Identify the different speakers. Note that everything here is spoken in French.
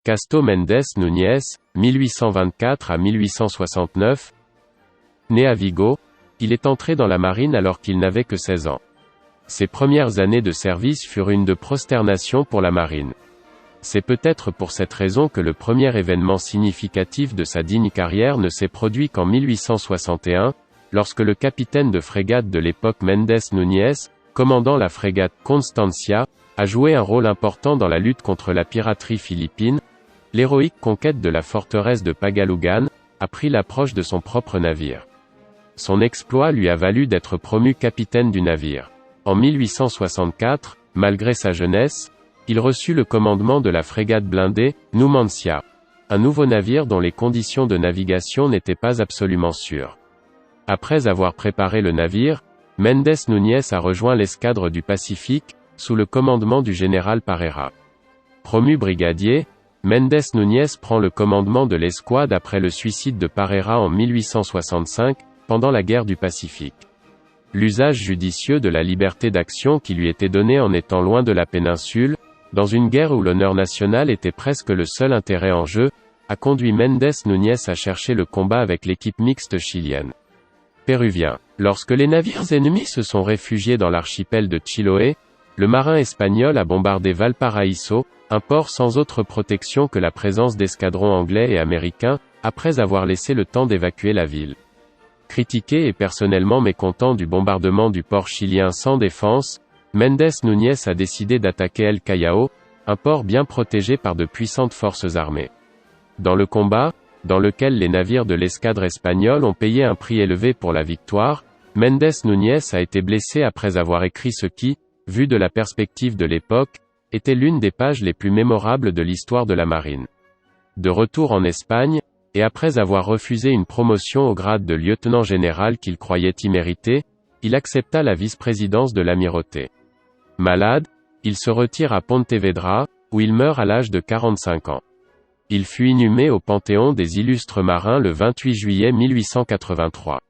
Speaker 1: Casto Mendes Núñez, 1824 à 1869. Né à Vigo, il est entré dans la marine alors qu'il n'avait que 16 ans. Ses premières années de service furent une de prosternation pour la marine. C'est peut-être pour cette raison que le premier événement significatif de sa digne carrière ne s'est produit qu'en 1861, lorsque le capitaine de frégate de l'époque Mendes Núñez, commandant la frégate Constancia, a joué un rôle important dans la lutte contre la piraterie philippine. L'héroïque conquête de la forteresse de Pagalugan a pris l'approche de son propre navire. Son exploit lui a valu d'être promu capitaine du navire. En 1864, malgré sa jeunesse, il reçut le commandement de la frégate blindée Numancia, un nouveau navire dont les conditions de navigation n'étaient pas absolument sûres. Après avoir préparé le navire, Mendes Núñez a rejoint l'escadre du Pacifique, sous le commandement du général Parera. Promu brigadier, Mendes Núñez prend le commandement de l'escouade après le suicide de Parera en 1865, pendant la guerre du Pacifique. L'usage judicieux de la liberté d'action qui lui était donnée en étant loin de la péninsule, dans une guerre où l'honneur national était presque le seul intérêt en jeu, a conduit Mendes Núñez à chercher le combat avec l'équipe mixte chilienne. Péruvien. Lorsque les navires ennemis se sont réfugiés dans l'archipel de Chiloé, le marin espagnol a bombardé Valparaíso, un port sans autre protection que la présence d'escadrons anglais et américains, après avoir laissé le temps d'évacuer la ville. Critiqué et personnellement mécontent du bombardement du port chilien sans défense, Mendes Núñez a décidé d'attaquer El Callao, un port bien protégé par de puissantes forces armées. Dans le combat, dans lequel les navires de l'escadre espagnole ont payé un prix élevé pour la victoire, Mendes Núñez a été blessé après avoir écrit ce qui, vu de la perspective de l'époque, était l'une des pages les plus mémorables de l'histoire de la marine. De retour en Espagne, et après avoir refusé une promotion au grade de lieutenant général qu'il croyait immérité, il accepta la vice-présidence de l'amirauté. Malade, il se retire à Pontevedra, où il meurt à l'âge de 45 ans. Il fut inhumé au Panthéon des illustres marins le 28 juillet 1883.